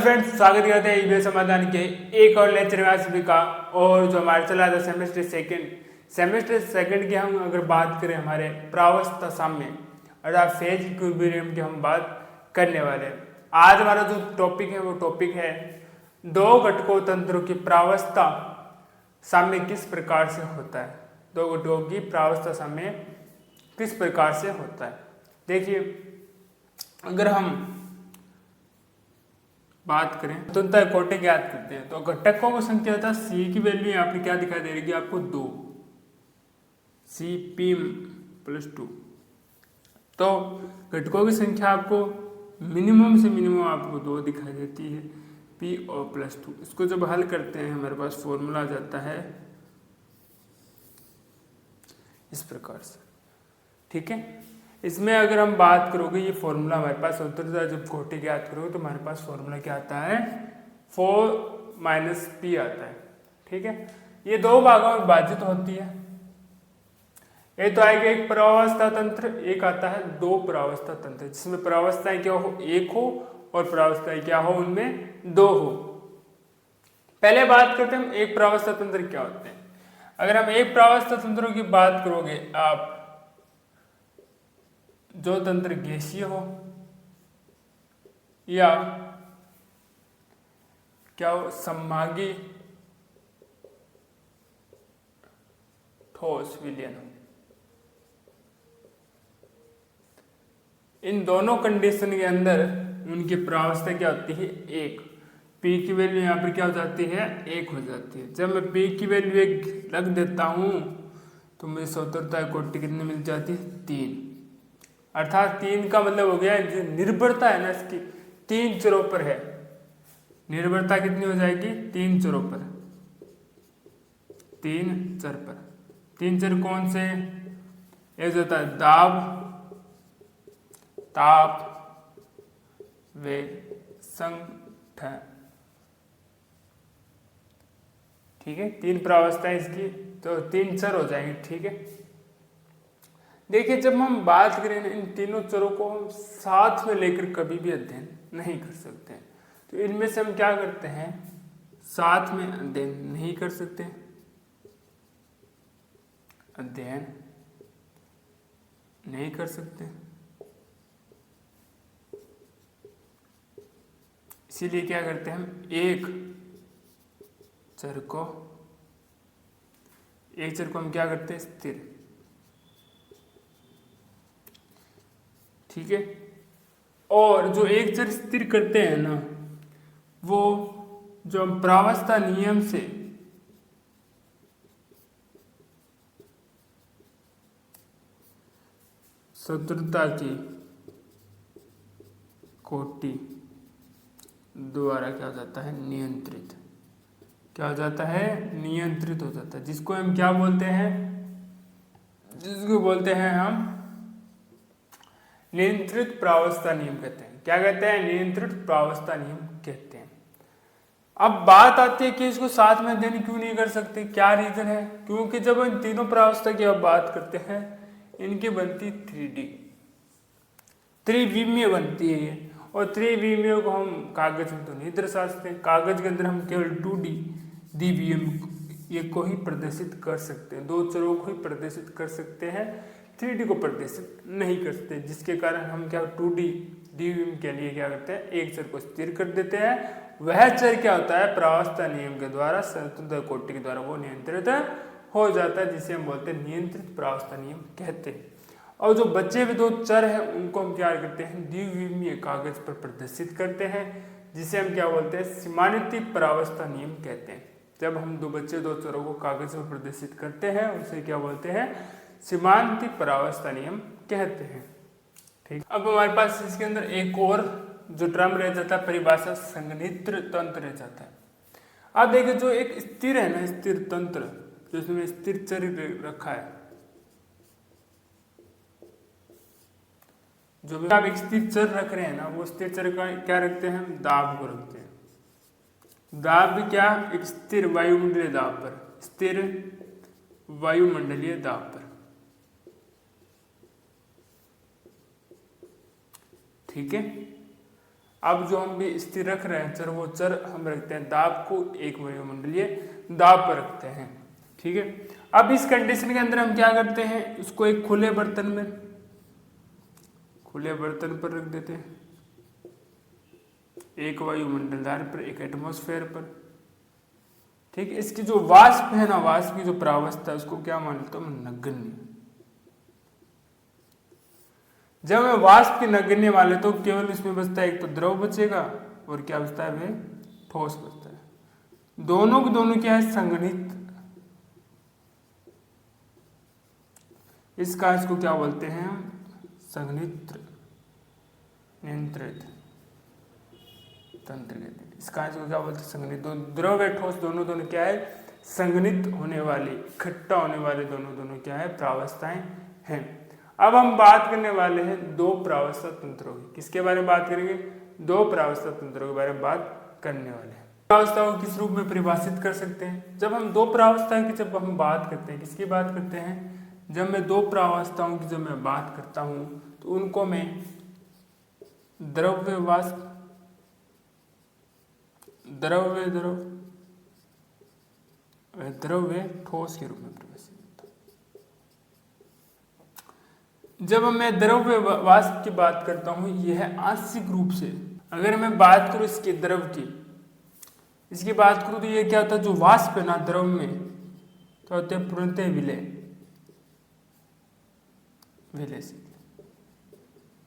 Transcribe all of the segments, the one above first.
Friends, स्वागत करते हैं ईबीएस समाधान के एक और लेक्चर में आप सभी का। और जो हमारे चला था सेमेस्टर सेकंड की हम अगर बात करें हमारे प्रावस्था साम्य अर्थात फेज इक्विलिब्रियम की हम बात करने वाले हैं। आज हमारा जो टॉपिक है वो टॉपिक है दो घटकों तंत्रों की प्रावस्था साम्य किस प्रकार से होता है। दो घटकों की प्रावस्था साम्य किस प्रकार से होता है। देखिए, अगर हम बात करें तो कोटि ज्ञात करते हैं तो घटकों की संख्या होता है सी की वैल्यू यहाँ पर क्या दिखाई दे रही है आपको 2 सी पी प्लस 2। तो घटकों की संख्या आपको मिनिमम से मिनिमम आपको 2 दिखाई देती है पी और प्लस 2। इसको जब हल करते हैं हमारे पास फॉर्मूला आ जाता है इस प्रकार से, ठीक है। इसमें अगर हम बात करोगे ये फॉर्मूला हमारे पास होता है, जब कोटि ज्ञात करोगे तो हमारे पास फॉर्मूला क्या आता है 4 माइनस पी आता है, ठीक है। ये दो भागों में विभाजित होती है। ये तो आएगा एक परावस्था तंत्र, एक आता है दो परावस्था तंत्र, जिसमें परावस्थाएं क्या हो एक हो और परावस्थाएं क्या हो उनमें दो हो। पहले बात करते हैं हम एक परावस्था तंत्र क्या होते हैं। अगर हम एक परावस्था तंत्रों की बात करोगे आप, जो तंत्र गैसीय हो या क्या हो समभागी ठोस विलयन हो, इन दोनों कंडीशन के अंदर उनकी प्रावस्था क्या होती है एक। पी की वैल्यू यहाँ पर क्या हो जाती है 1 हो जाती है। जब मैं पी की वैल्यू 1 रख देता हूँ तो मुझे स्वतंत्रता कोटि कितनी मिल जाती है 3। अर्थात 3 का मतलब हो गया जो निर्भरता है ना इसकी 3 चरों पर है। निर्भरता कितनी हो जाएगी 3 चरों पर, 3 चर पर। 3 चर कौन से, एक होता है दाब, ताप, वेग, संघटन, ठीक है। 3 प्रावस्थाएं इसकी, तो 3 चर हो जाएंगे, ठीक है। देखिए, जब हम बात करें इन तीनों चरों को हम साथ में लेकर कभी भी अध्ययन नहीं कर सकते, तो इनमें से हम क्या करते हैं साथ में अध्ययन नहीं कर सकते, अध्ययन नहीं कर सकते। इसीलिए क्या करते हैं हम एक चर को हम क्या करते हैं स्थिर, ठीक है। और जो एक चर स्थिर करते हैं ना, वो जो हम प्रावस्था नियम से स्वतंत्रता की कोटि द्वारा क्या हो जाता है नियंत्रित, क्या हो जाता है नियंत्रित हो जाता है, जिसको हम क्या बोलते हैं, जिसको बोलते हैं हम नियंत्रित प्रावस्था नियम कहते हैं। क्या कहते हैं नियंत्रित प्रावस्था नियम कहते हैं। अब बात आती है कि इसको साथ में अध्ययन क्यों नहीं कर सकते, क्या रीजन है। क्योंकि जब इन तीनों प्रावस्था की आप बात करते हैं इनकी बनती 3D, त्रिविमीय बनती है ये। और त्रिविमीय को हम कागज में तो नहीं दर्शा सकते, कागज के अंदर हम केवल 2D द्विविमीय ये को ही प्रदर्शित कर सकते हैं, दो चरों को ही प्रदर्शित कर सकते हैं, 3D को प्रदर्शित नहीं कर सकते। जिसके कारण हम क्या 2D द्विविमीय के लिए क्या करते हैं एक चर को स्थिर कर देते हैं। वह चर क्या होता है प्रावस्था नियम के द्वारा स्वतंत्र कोटि के द्वारा वो नियंत्रित हो जाता है, जिसे हम बोलते हैं नियंत्रित प्रावस्था नियम कहते हैं। और जो बचे हुए 2 चर हैं उनको हम क्या करते हैं द्विविमीय कागज पर प्रदर्शित करते हैं, जिसे हम क्या बोलते हैं सीमांतिक प्रावस्था नियम कहते हैं। जब हम 2 चरों को कागज पर प्रदर्शित करते हैं उसे क्या बोलते हैं सीमांतिक प्रावस्था नियम कहते हैं, ठीक। अब हमारे पास इसके अंदर एक और जो टर्म रह जाता है परिभाषा संघनित्र तंत्र रह जाता है। अब देखिए, जो एक स्थिर है ना स्थिर तंत्र, जिसमें स्थिर चर रखा है, जो भी आप एक स्थिर चर रख रहे हैं ना वो स्थिर चर का क्या रखते हैं हम दाब को रखते हैं। दाब भी क्या एक स्थिर वायुमंडलीय दाब पर, स्थिर वायुमंडलीय दाब पर, ठीक है। अब जो हम भी स्थिर रख रहे हैं चर, वो चर हम रखते हैं दाब को एक वायुमंडलीय दाब पर रखते हैं। ठीक है, अब इस कंडीशन के अंदर हम क्या करते हैं, उसको एक खुले बर्तन पर रख देते हैं, एक वायुमंडल दाब पर, एक एटमॉस्फेयर पर। ठीक है, इसकी जो वाष्प है ना, वाष्प की जो प्रावस्था है उसको क्या मान लेता हूं मैं, नगण्य। जब मैं वाष्प की नगण्य मान लेता हूं, केवल इसमें बचता है एक तो द्रव बचेगा और क्या बचता है, वे ठोस बचता है। दोनों के दोनों क्या है, संघनित। इस कार्य को क्या बोलते हैं हम, संघनित्र नियंत्रित तंत्र कहते हैं। इस कार्य को क्या बोलते हैं, संघनित। द्रव या ठोस दोनों क्या है, संघनित होने वाली, इकट्ठा होने वाले दोनों क्या है, प्रावस्थाएं हैं। अब हम बात करने वाले हैं दो प्रावस्था तंत्रों की। किसके बारे में बात करेंगे, दो प्रावस्था तंत्रों के बारे में बात करने वाले हैं। प्रावस्थाओं किस रूप में परिभाषित कर सकते हैं, जब हम दो प्रावस्था की जब हम बात करते हैं, किसकी बात करते हैं, जब मैं दो प्रावस्थाओं की जब मैं बात करता हूं तो उनको मैं द्रव्य वाष्प, द्रव्य ठोस के रूप में परिभाषित करता हूं। जब मैं द्रव्य वाष्प की बात करता हूं, यह आंशिक रूप से, अगर मैं बात करूं इसके द्रव की, इसकी बात करूं तो ये क्या होता है, जो वाष्प है ना द्रव में, तो होते हैं पूर्णतः विलयशील,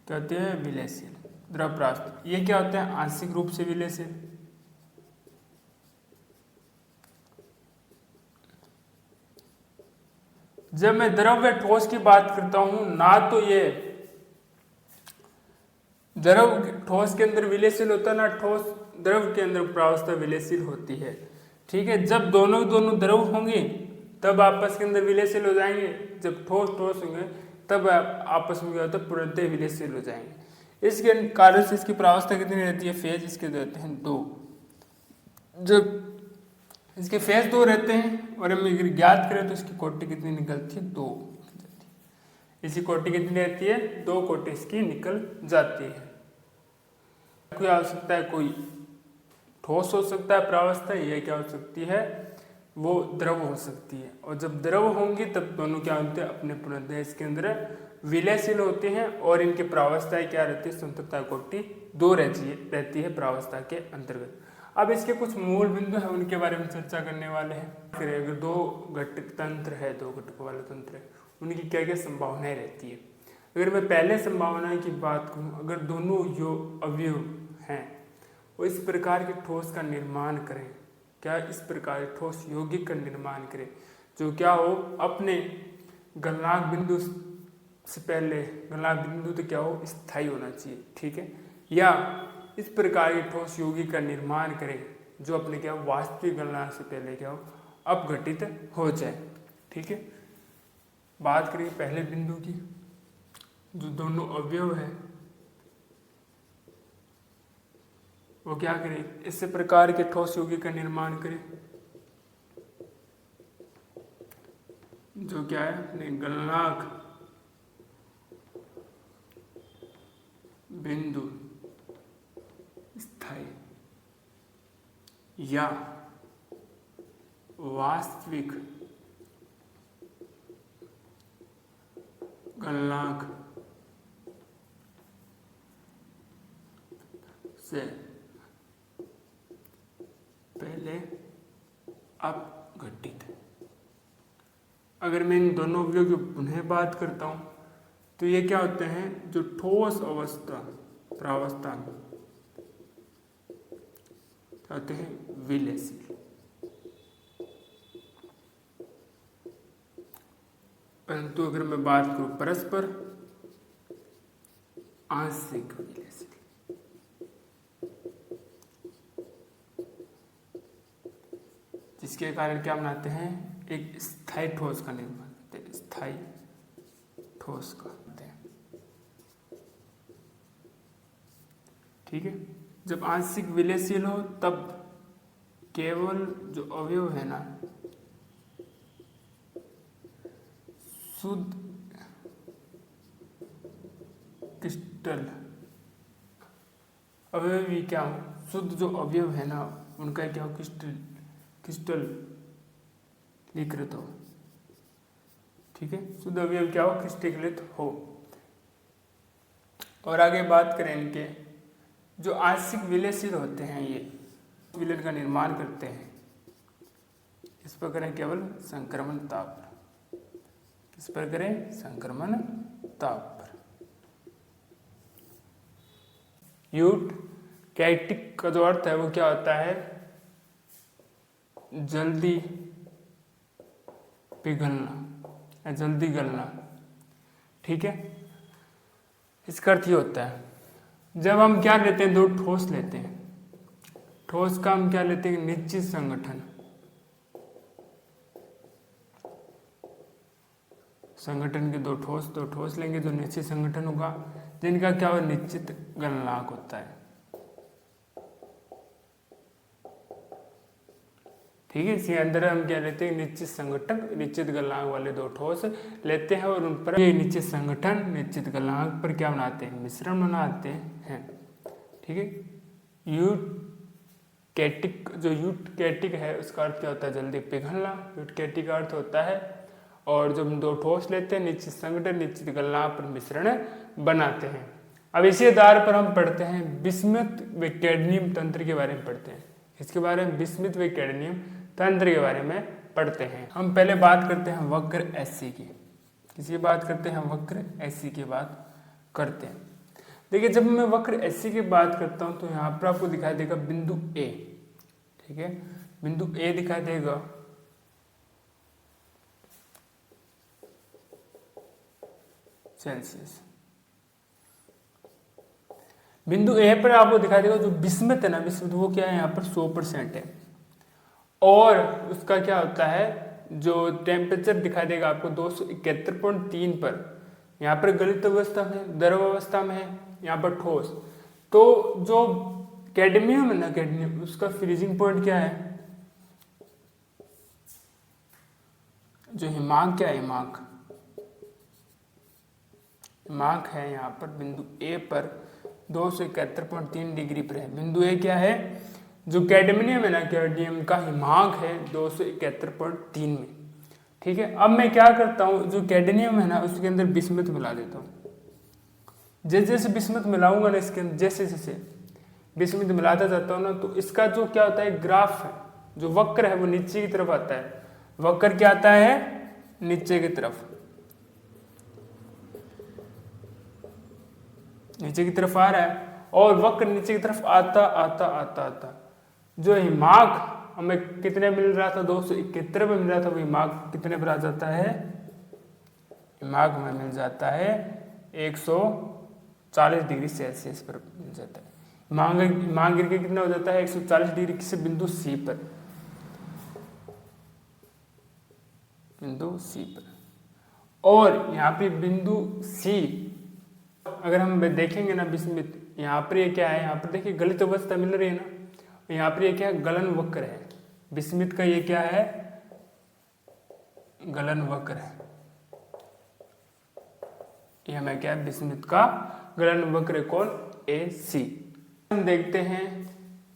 कहते हैं विलयशील द्रव पदार्थ। ये क्या होता है, आंशिक रूप से विलयशील। जब मैं द्रव या ठोस की बात करता हूं, ना तो ये द्रव ठोस के अंदर विलयशील होता है, ना ठोस द्रव के अंदर प्रावस्था विलयशील होती है। ठीक है, जब दोनों द्रव होंगे तब आपस के अंदर विलयशील हो जाएंगे, जब ठोस होंगे तब आपस में क्या होता है, पूर्णतः विलयशील हो जाएंगे। इसके कारण से इसकी प्रावस्था कितनी रहती है, फेज इसके रहते हैं 2। जब इसके फेज 2 रहते हैं और हम अगर ज्ञात करें तो इसकी कोटि कितनी निकलती है, 2। इसकी कोटि कितनी रहती है, 2 कोटि इसकी निकल जाती है। कोई आ सकता है, कोई ठोस हो सकता है प्रावस्था, यह क्या हो सकती है, वो द्रव हो सकती है। और जब द्रव होंगी तब दोनों क्या होते हैं, अपने पूर्णतः इसके अंदर विलयशील होते हैं और इनकी प्रावस्थाएं क्या रहती है, संतृप्ता कोटि 2 रहती है प्रावस्था के अंतर्गत। अब इसके कुछ मूल बिंदु हैं, उनके बारे में चर्चा करने वाले हैं। अगर 2 घटक तंत्र है, 2 घटकों वाला तंत्र है, उनकी क्या क्या संभावनाएं रहती है। अगर मैं पहले संभावना की बात करूं, अगर दोनों अवयव हैं वो इस प्रकार के ठोस का निर्माण करें, क्या इस प्रकार ठोस यौगिक का निर्माण करें जो क्या हो, अपने गलनांक बिंदु से पहले, गलनांक बिंदु तो क्या हो, स्थायी होना चाहिए। ठीक है, या इस प्रकार के ठोस यौगिक का निर्माण करें जो अपने क्या वास्तविक गलनांक से पहले क्या हो, अपघटित हो जाए। ठीक है, बात करें पहले बिंदु की, जो दोनों अवयव है वो क्या करें, इस प्रकार के ठोस यौगिक का निर्माण करें जो क्या है, अपने गलनांक बिंदु स्थायी या वास्तविक गलनांक से पहले अपघटित। अगर मैं इन दोनों अवयवों की पुनः बात करता हूं तो ये क्या होते हैं, जो ठोस अवस्था प्रावस्था होते हैं विलयशील, परंतु अगर मैं बात करूं परस्पर आंशिक विलयशील। जिसके कारण क्या बनाते हैं, एक स्थायी ठोस का निर्माण करते हैं, स्थायी ठोस का। ठीक है, जब आंशिक विलयशील हो तब केवल जो अवयव है ना शुद्ध क्रिस्टल अवयवी क्या हो, शुद्ध जो अवयव है ना उनका क्या हो, क्रिस्टलीकृत हो। ठीक है, शुद्ध अवयव क्या हो, क्रिस्टलीकृत हो। और आगे बात करें इनके जो आंशिक विलयशील होते हैं, ये विलयन का निर्माण करते हैं, इस पर करें केवल संक्रमण ताप पर। किस पर करें, संक्रमण ताप पर। यूटकैटिक का जो अर्थ है वो क्या होता है, जल्दी पिघलना या जल्दी गलना। ठीक है, इसका अर्थ ये होता है जब हम क्या लेते हैं, दो ठोस लेते हैं, ठोस का हम क्या लेते हैं, निश्चित संगठन। संगठन के दो ठोस लेंगे जो निश्चित संगठन होगा, जिनका क्या हो, निश्चित गलनांक होता है। ठीक है, इसके अंदर हम क्या लेते हैं, निश्चित संगठन, निश्चित गलनांक वाले दो ठोस लेते हैं और उन पर ये निश्चित संगठन निश्चित गलनांक पर क्या बनाते हैं, मिश्रण बनाते हैं। ठीक है, यूटकैटिक, जो यूटकैटिक है उसका अर्थ क्या होता है, जल्दी पिघलना। यूटकैटिक का अर्थ होता है, और जब हम दो ठोस लेते हैं निश्चित संगठन निश्चित गलनांक पर मिश्रण बनाते हैं। अब इसी आधार पर हम पढ़ते हैं बिस्मथ व कैडमियम तंत्र के बारे में पढ़ते हैं। इसके बारे में बिस्मथ व कैडमियम तंत्र के बारे में पढ़ते हैं। हम पहले बात करते हैं वक्र एससी की। किसकी बात करते हैं, वक्र एससी की बात करते हैं। देखिए, जब मैं वक्र एससी की बात करता हूं तो यहाँ पर आपको दिखाई देगा बिंदु ए। ठीक है, बिंदु ए दिखाई देगा, सेल्सियस। बिंदु ए पर आपको दिखाई देगा जो बिस्मथ है ना, बिस्मथ वो क्या है, यहाँ पर 100% है। और उसका क्या होता है, जो टेम्परेचर दिखाई देगा आपको 271.3 पर, यहाँ पर गलित अवस्था में, द्रव अवस्था में है, यहाँ पर ठोस। तो जो कैडमियम है ना, कैडमियम उसका फ्रीजिंग पॉइंट क्या है, जो हिमांक क्या है, हिमांक है यहाँ पर बिंदु ए पर 271.3 डिग्री पर है। बिंदु ए क्या है, जो कैडमियम है ना, कैडमियम का हिमांक है 271.3 में। ठीक है, अब मैं क्या करता हूँ, जो कैडमियम है ना उसके अंदर बिस्मथ मिला देता हूँ। जैसे जैसे बिस्मथ मिलाऊंगा ना इसके अंदर, जैसे जैसे बिस्मथ मिलाता जाता हूँ ना, तो इसका जो क्या होता है, ग्राफ है, जो वक्र है वो नीचे की तरफ आता है। वक्र क्या आता है, नीचे की तरफ, नीचे की तरफ आ रहा है। और वक्र नीचे की तरफ आता आता आता आता जो हिमांक हमें कितने मिल रहा था, 271 में मिल रहा था, वो हिमांक कितने पर आ जाता है, हिमांक हमें मिल जाता है 140 डिग्री सेल्सियस पर मिल जाता है। हिमांक गिर के कितना हो जाता है, 140 डिग्री से बिंदु सी पर, बिंदु सी पर। और यहाँ पे बिंदु सी अगर हम देखेंगे ना, बिस्मित यहाँ पर ये क्या है, यहाँ पर देखिए गलित अवस्था मिल रही है ना, यहाँ पर ये क्या है, गलन वक्र है। बिस्मित का ये क्या है, गलन वक्र है। ये हमें क्या है, बिस्मित का गलन वक्र कौन, ए सी। हम देखते हैं,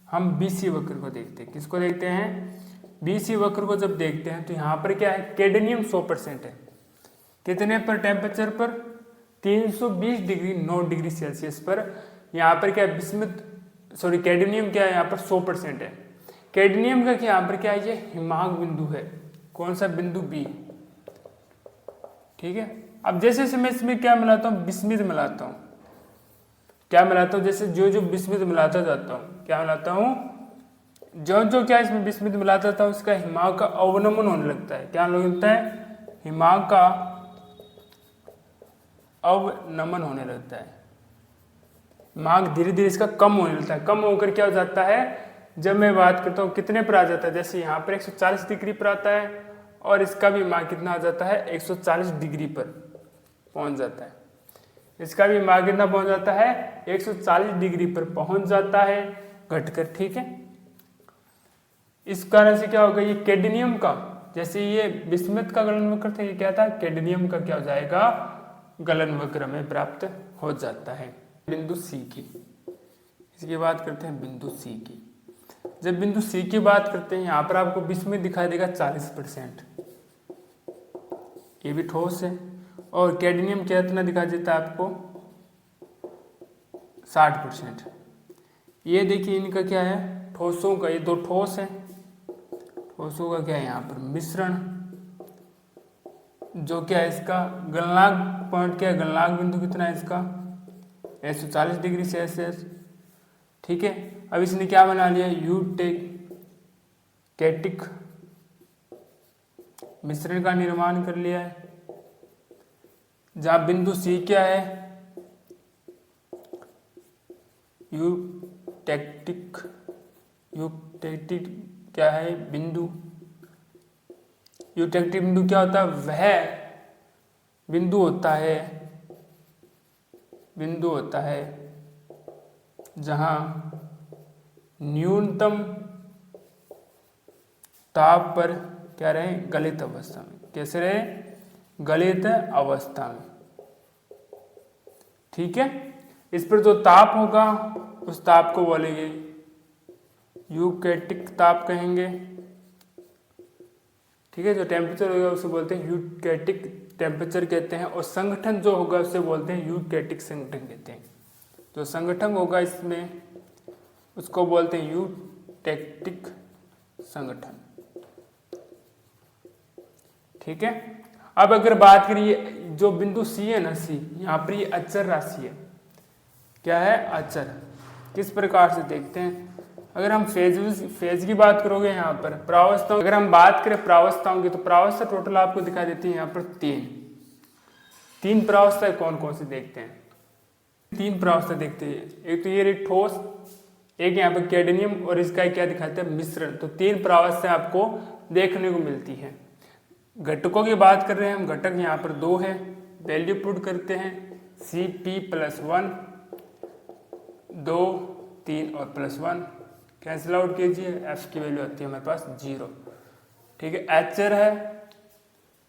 हम बीसी वक्र को देखते हैं। किसको देखते हैं, बीसी वक्र को जब देखते हैं तो यहाँ पर क्या है, कैडमियम 100% है। कितने पर, टेम्परेचर पर 320 डिग्री 9 डिग्री सेल्सियस पर। यहाँ पर क्या है, कैडमियम क्या है, यहाँ पर 100% है। कैडमियम का क्या यहाँ पर क्या है, ये हिमांक बिंदु है। कौन सा बिंदु, बी। ठीक है, अब जैसे जैसे मैं इसमें क्या मिलाता हूँ, बिस्मिथ मिलाता हूँ। क्या मिलाता हूँ, जैसे जो जो बिस्मिथ मिलाता जाता हूँ, क्या मिलाता हूँ, जो जो क्या इसमें बिस्मिथ मिलाता जाता हूँ, इसका हिमांक का अवनमन होने लगता है। क्या लगता है, हिमांक का अवनमन होने लगता है। हिमांक धीरे धीरे इसका कम होने लगता है। कम होकर क्या हो जाता है, जब मैं बात करता हूँ कितने पर आ जाता है, जैसे यहाँ पर 140 डिग्री पर आता है, और इसका भी हिमांक कितना आ जाता है, 140 डिग्री पर पहुंच जाता है। इसका भी हिमांक कितना पहुंच जाता है, 140 डिग्री पर पहुंच जाता है घटकर। ठीक है, इस कारण से क्या होगा, ये कैडमियम का, जैसे ये बिस्मथ का गलन वक्र था, ये क्या था, कैडमियम का क्या हो जाएगा, गलन वक्र में प्राप्त हो जाता है। बिंदु सी की, इसकी बात करते हैं बिंदु सी की। जब बिंदु सी की बात करते हैं, यहाँ पर आपको बिस्मिथ दिखाई देगा 40%, ये भी ठोस है। और कैडमियम कितना दिखाई देता है आपको 60%। ये देखिए इनका क्या है, ठोसों का, ये दो ठोस है, ठोसों का क्या है यहाँ पर मिश्रण, जो क्या है इसका गलनांक पॉइंट, क्या है गलनांक बिंदु कितना है इसका 140 डिग्री सेल्सियस। ठीक है, अब इसने क्या बना लिया, यूटेक्टिक मिश्रण का निर्माण कर लिया है। जहां बिंदु सी क्या है, यूटेक्टिक क्या है बिंदु, यूटेक्टिक बिंदु क्या होता है, वह बिंदु होता है जहां न्यूनतम ताप पर क्या रहे, गलित अवस्था में, कैसे रहे, गलित अवस्था में। ठीक है, इस पर जो ताप होगा उस ताप को बोलेंगे यूकेटिक ताप कहेंगे। ठीक है, जो टेम्परेचर होगा उसे बोलते हैं यूकेटिक टेम्परेचर कहते हैं, और संगठन जो होगा उसे बोलते हैं यूकेटिक संगठन कहते हैं। जो संगठन होगा इसमें उसको बोलते हैं यूटेक्टिक संगठन। ठीक है, अब अगर बात करिए जो बिंदु सी है ना, सी यहाँ पर ये अचर राशि है, क्या है अचर। किस प्रकार से देखते हैं, अगर हम फेज की बात करोगे यहाँ पर प्रावस्था, अगर हम बात करें प्रावस्थाओं की तो प्रावस्था टोटल आपको दिखाई देती है यहाँ पर तीन प्रावस्थाएं कौन कौन सी देखते हैं, 3 प्रावस्था देखते हैं। एक तो ये रही ठोस, एक यहाँ पर कैडमियम, और इसका क्या दिखाते हैं मिश्रण। तो 3 प्रावस्थाएं आपको देखने को मिलती है। घटकों की बात कर रहे हैं हम, घटक यहाँ पर 2 है, वैल्यू पुट करते हैं Cp+1 2 3 और +1 कैंसिल आउट कीजिए, F की वैल्यू आती है हमारे पास 0। ठीक है, एचर है।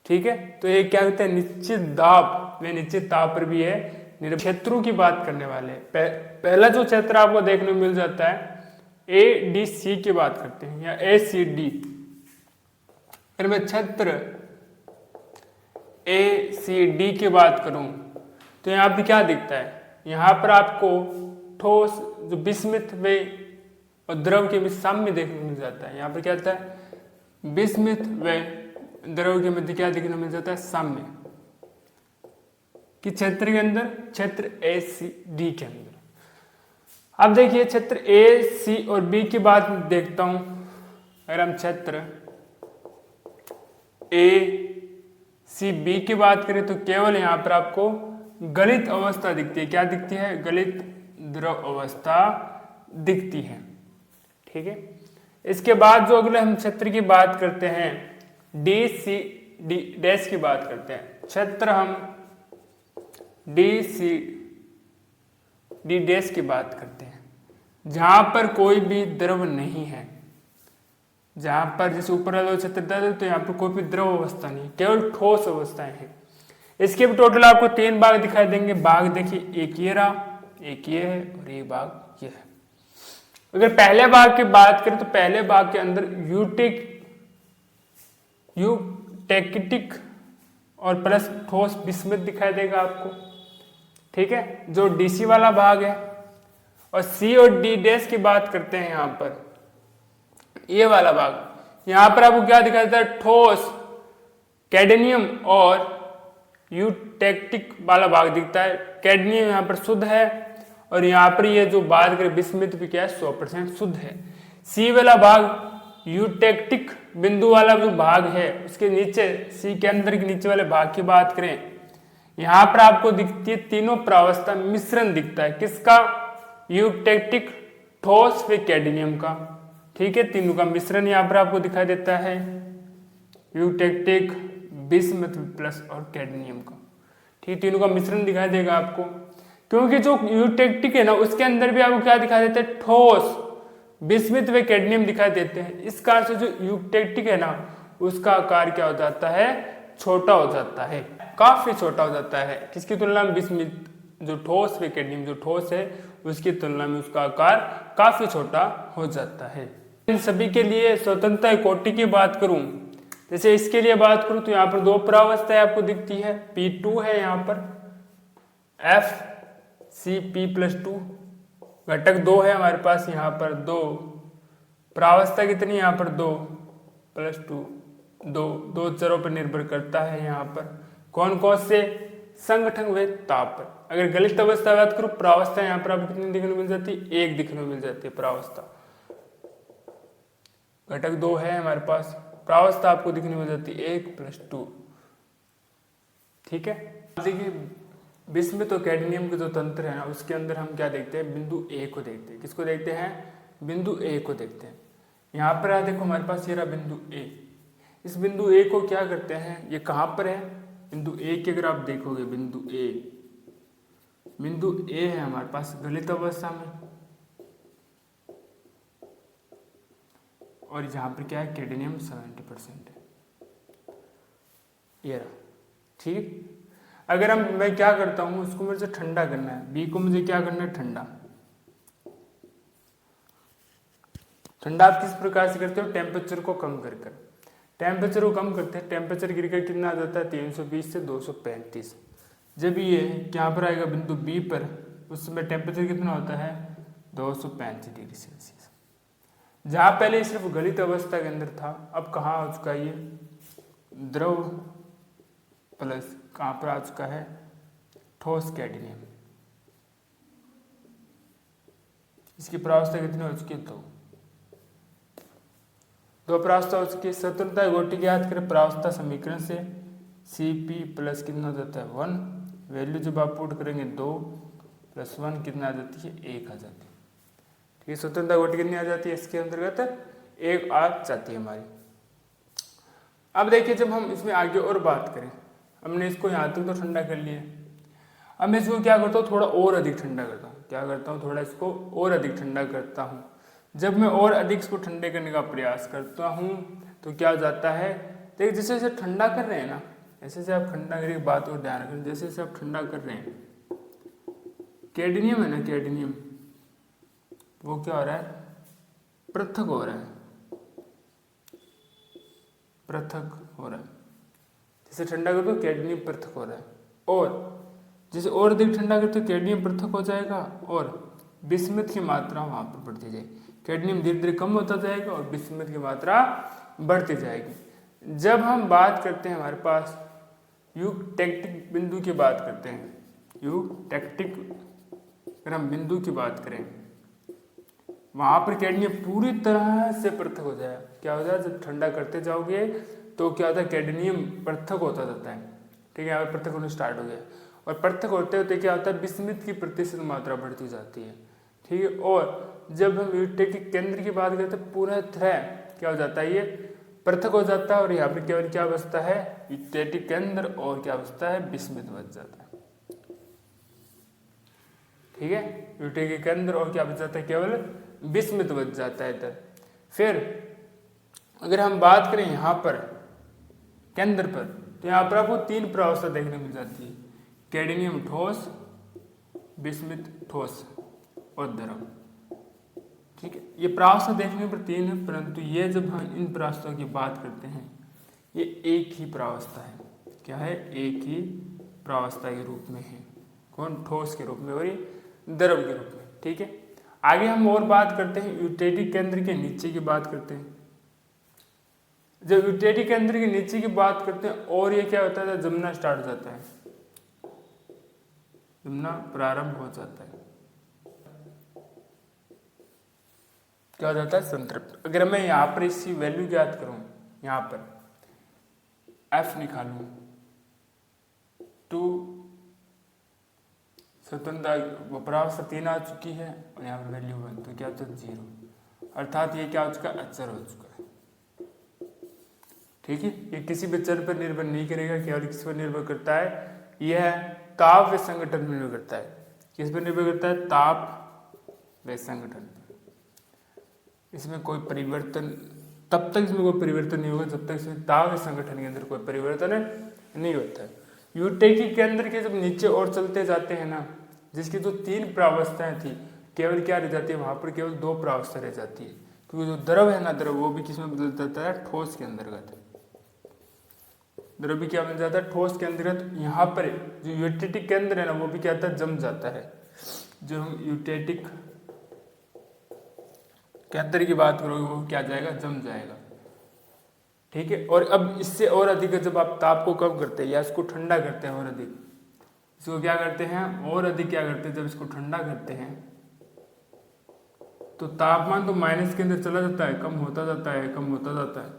ठीक है, तो ये क्या होता है निश्चित दाब व निश्चित ताप पर भी है। क्षेत्रों की बात करने वाले पहला जो क्षेत्र आपको देखने को मिल जाता है ADC की बात करते हैं या ACD। अगर मैं क्षेत्र ACD की बात करूं तो यहाँ पे क्या दिखता है, यहाँ पर आपको ठोस जो बिस्मिथ व और द्रव के बीच साम्य देखने को मिल जाता है। यहाँ पर क्या होता है बिस्मिथ व द्रव के मध्य क्या देखने को मिल जाता है, साम्य। कि क्षेत्र के अंदर, क्षेत्र ACD के अंदर। अब देखिए क्षेत्र A, C और B की बात देखता हूं। अगर हम क्षेत्र A, C, B की बात करें तो केवल यहां पर आपको गलित अवस्था दिखती है। क्या दिखती है, गलित द्रव अवस्था दिखती है। ठीक है, इसके बाद जो अगले हम क्षेत्र की बात करते हैं DCD डैश की बात करते हैं। क्षेत्र हम DCD डैश की बात करते हैं जहां पर कोई भी द्रव नहीं है, जहां पर जैसे ऊपर वाला क्षेत्र था तो यहाँ पर कोई भी द्रव अवस्था नहीं, केवल ठोस अवस्थाएं हैं। इसके भी टोटल आपको 3 भाग दिखाई देंगे। भाग देखिए, एक ये रहा, एक ये है और एक भाग ये है। अगर पहले भाग की बात करें तो पहले भाग के अंदर यूटेक्टिक और प्लस ठोस बिस्मिथ दिखाई देगा आपको। ठीक है, जो डीसी वाला भाग है। और सी और डी डैश की बात करते हैं यहाँ पर, ये वाला भाग, यहाँ पर आपको क्या दिखाई देता है, ठोस कैडमियम और यूटेक्टिक वाला भाग दिखता है। कैडमियम यहाँ पर शुद्ध है और यहाँ पर ये जो बात करें बिस्मिथ भी क्या है 100% शुद्ध है। सी वाला भाग यूटेक्टिक बिंदु वाला जो भाग है उसके नीचे, सी के अंदर के नीचे वाले भाग की बात करें, यहाँ पर आपको दिखती है तीनों प्रावस्था मिश्रण दिखता है। किसका, यूटेक्टिक, ठोस व कैडमियम का। ठीक है, तीनों का मिश्रण यहाँ पर आपको दिखाई देता है, यूटेक्टिक, बिस्मथ प्लस और कैडमियम का। ठीक, तीनों का मिश्रण दिखाई देगा आपको। क्योंकि जो यूटेक्टिक है ना उसके अंदर भी आपको क्या दिखाई देता है, ठोस बिस्मिथ व कैडमियम दिखाई देते हैं। इस कारण से जो यूटेक्टिक है ना उसका आकार क्या हो जाता है, छोटा हो जाता है, काफी छोटा हो जाता है। किसकी तुलना में बिस्मिथ जो ठोस व कैडमियम जो ठोस है उसकी तुलना में उसका आकार काफी छोटा हो जाता है। इन सभी के लिए स्वतंत्रता कोटि की बात करूं, जैसे इसके लिए बात करूं तो यहाँ पर दो परावस्थाएं आपको दिखती है, P2 है यहाँ पर, FCP+2, घटक 2 है हमारे पास यहाँ पर 2, परावस्था कितनी यहाँ पर 2 + 2, दो चरों पर निर्भर करता है यहाँ पर, कौन कौन से, संगठन व ताप पर। अगर गलित अवस्था बात करूं, परावस्था यहाँ पर आपको कितनी दिखने को मिल जाती है, 1 दिखने को मिल जाती है परावस्था, घटक 2 है हमारे पास, परावस्था आपको दिखने को मिल जाती है 1 + 2, ठीक है। देखिए विस्मित और कैडमियम के जो तंत्र है ना, उसके अंदर हम क्या देखते हैं, बिंदु ए को देखते हैं। किसको देखते हैं, बिंदु ए को देखते हैं। यहाँ पर देखो हमारे पास ये रहा बिंदु ए, इस बिंदु ए को क्या करते हैं, ये कहाँ पर है, बिंदु ए के अगर आप देखोगे, बिंदु ए है हमारे पास गलित अवस्था में, और यहाँ पर क्या है, कैडमियम 70% है, ये रहा, ठीक। अगर मैं क्या करता हूँ, उसको मुझे ठंडा करना है, बी को मुझे क्या करना है, ठंडा आप किस प्रकार से करते हो, टेम्परेचर को कम कर, टेम्परेचर को कम करते हैं, टेम्परेचर गिरकर कितना आ जाता है, 320 से 235। जब ये यहाँ पर आएगा बिंदु बी पर, उस समय टेम्परेचर कितना होता है, 235 डिग्री सेल्सियस। जहाँ पहले सिर्फ गलित अवस्था के अंदर था, अब कहाँ आ चुका है, ये द्रव प्लस कहाँ पर आ चुका है, ठोस कैडमियम। इसकी परावस्था कितनी हो चुकी है, दो परावस्था हो चुकी है। स्वतंत्रता कोटि ज्ञात करें परावस्था समीकरण से, Cp+ कितना हो जाता है 1, वैल्यू जब आप पुट करेंगे 2 + 1 कितना आ जाती है, 1 आ जाती है, ठीक है। स्वतंत्रता कोटि कितनी आ जाती है, इसके अंतर्गत 1 आ जाती है हमारी। अब देखिए जब हम इसमें आगे और बात करें, हमने इसको यहाँ तक तो ठंडा कर लिया, अब मैं इसको क्या करता हूँ, थोड़ा और अधिक ठंडा करता हूँ, क्या करता हूँ, थोड़ा इसको और अधिक ठंडा करता हूँ। जब मैं और अधिक इसको ठंडे करने का प्रयास करता हूँ तो क्या हो जाता है, देखिए जैसे जैसे ठंडा कर रहे हैं ना, जैसे जैसे आप ठंडा करने की बात और ध्यान रखें, जैसे जैसे आप ठंडा कर रहे हैं, कैडमियम है ना, कैडमियम वो क्या हो रहा है, पृथक हो रहा है, जैसे ठंडा कर दो कैडमियम पृथक हो रहा है, और जैसे और अधिक ठंडा करते तो कैडमियम पृथक हो जाएगा और विस्मित की मात्रा वहां पर बढ़ती जाएगी, कैडमियम धीरे धीरे कम होता जाएगा और विस्मित की मात्रा बढ़ती जाएगी। जब हम बात करते हैं हमारे पास यूटेक्टिक बिंदु की बात करते हैं, यूटेक्टिक अगर हम बिंदु की बात करें, वहां पर कैडमियम पूरी तरह से पृथक हो जाएगा। क्या हो जाएगा, जब ठंडा करते जाओगे तो क्या होता है, कैडमियम पृथक होता जाता है, ठीक है, यहाँ पर पृथक होना स्टार्ट हो गया, और पृथक होते होते क्या होता है, विस्मित की प्रतिशत मात्रा बढ़ती जाती है, ठीक है। और जब हम यूटेक्टिक केंद्र की बात करते हैं, पूरा तरह क्या हो जाता है, ये पृथक हो जाता है, और यहाँ पर केवल क्या बचता है, यूटेक्टिक केंद्र, और क्या बचता है, विस्मित बच जाता है, ठीक है। यूटेक्टिक केंद्र और क्या बच जाता है, केवल विस्मित बच जाता है इधर। फिर अगर हम बात करें यहाँ पर केंद्र पर, तो यहाँ पर आपको 3 परावस्था देखने मिल जाती है, कैडमियम ठोस, विस्मित ठोस और द्रव, ठीक है। ये परावस्था देखने पर 3 है, परंतु ये जब हम इन परावस्थाओं की बात करते हैं, ये एक ही परावस्था है, क्या है, एक ही परावस्था के रूप में है, कौन, ठोस के रूप में और द्रव के रूप में, ठीक है। आगे हम और बात करते हैं, यूटेक्टिक केंद्र के नीचे की बात करते हैं। जब यूटेक्टिक केंद्र के नीचे की बात करते हैं और ये क्या होता है, जमना स्टार्ट हो जाता है, जमना प्रारंभ हो जाता है, क्या हो जाता है, संतृप्त। अगर मैं यहाँ पर इसकी वैल्यू ज्ञात करूं, यहाँ पर F निकालूं, 2 स्वतंत्रता परावस्था 3 आ चुकी है, और यहाँ पर वैल्यू 1, तो क्या होता है, 0, अर्थात ये क्या हो चुका है, अचर हो चुका है, ठीक है। ये किसी भी चर पर निर्भर नहीं करेगा, केवल किस पर निर्भर करता है, यह ताप व संगठन पर निर्भर करता है। किस पर निर्भर करता है, ताप व संगठन पर। इसमें कोई परिवर्तन, तब तक इसमें कोई परिवर्तन नहीं होगा जब तक इसमें ताप व संगठन के अंदर कोई परिवर्तन नहीं होता है। यूटेक्टिक केंद्र के जब नीचे और चलते जाते हैं ना, जिसकी जो 3 परावस्थाएं थी, केवल क्या रह जाती है, वहाँ पर केवल दो प्रावस्था रह जाती है, क्योंकि जो द्रव है ना, द्रव वो भी किसमें बदल जाता है, ठोस के अंतर्गत। द्रव भी क्या बन जाता है, ठोस के अंतर्गत। यहाँ पर जो यूटेटिक केंद्र है ना, वो भी क्या होता है, जम जाता है। जो हम यूटेटिक केंद्र की बात करोगे वो क्या जाएगा, जम जाएगा। ठीक है। और अब इससे और अधिक जब आप ताप को कम करते हैं या इसको ठंडा करते हैं और अधिक, इसको क्या करते हैं, और अधिक क्या करते हैं, जब इसको ठंडा करते हैं तो तापमान तो माइनस के अंदर चला जाता है, कम होता जाता है, कम होता जाता है,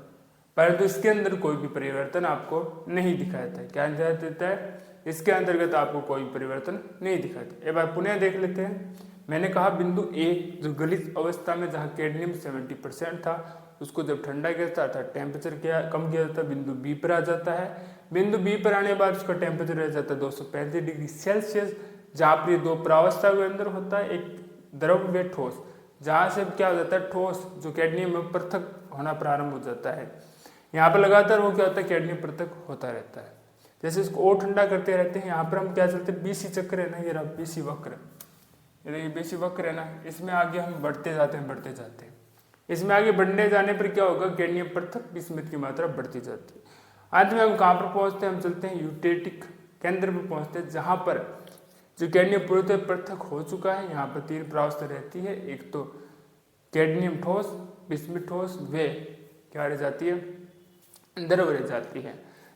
परंतु इसके अंदर कोई भी परिवर्तन आपको नहीं दिखाई देता है। क्या दिखाई देता है, इसके अंतर्गत आपको कोई परिवर्तन नहीं दिखाई देता। एक बार पुनः देख लेते हैं। मैंने कहा बिंदु ए जो गलित अवस्था में जहाँ कैडमियम 70% था, उसको जब ठंडा किया जाता है, टेम्परेचर क्या कम किया जाता है, बिंदु बी पर आ जाता है। बिंदु बी पर आने के बाद उसका टेम्परेचर रह जाता है 235 डिग्री सेल्सियस, जहाँ पर दो प्रावस्था के अंदर होता है, एक द्रव व ठोस। जहाँ से क्या हो जाता है, ठोस जो कैडमियम में पृथक होना प्रारंभ हो जाता है। यहाँ पर लगातार वो क्या होता है, कैडमियम पृथक होता रहता है। जैसे इसको और ठंडा करते रहते हैं, यहाँ पर हम क्या चलते हैं, बीसी चक्र है ना, ये रहा बीसी वक्र, ये बीसी वक्र है ना, इसमें आगे हम बढ़ते जाते हैं, बढ़ते जाते हैं। इसमें आगे बढ़ने जाने पर क्या होगा, कैडमियम पृथक बिस्मथ की मात्रा बढ़ती जाती है। अंत में हम कहाँ पर पहुँचते हैं, हम चलते हैं यूटेटिक केंद्र पर पहुँचते हैं, जहाँ पर जो कैडमियम पूरी तरह पृथक हो चुका है। यहाँ पर तीन प्रावस्था रहती है, एक तो कैडमियम ठोस, बिस्मथ ठोस, वे क्या रह जाती है, द्रव रह जाती है।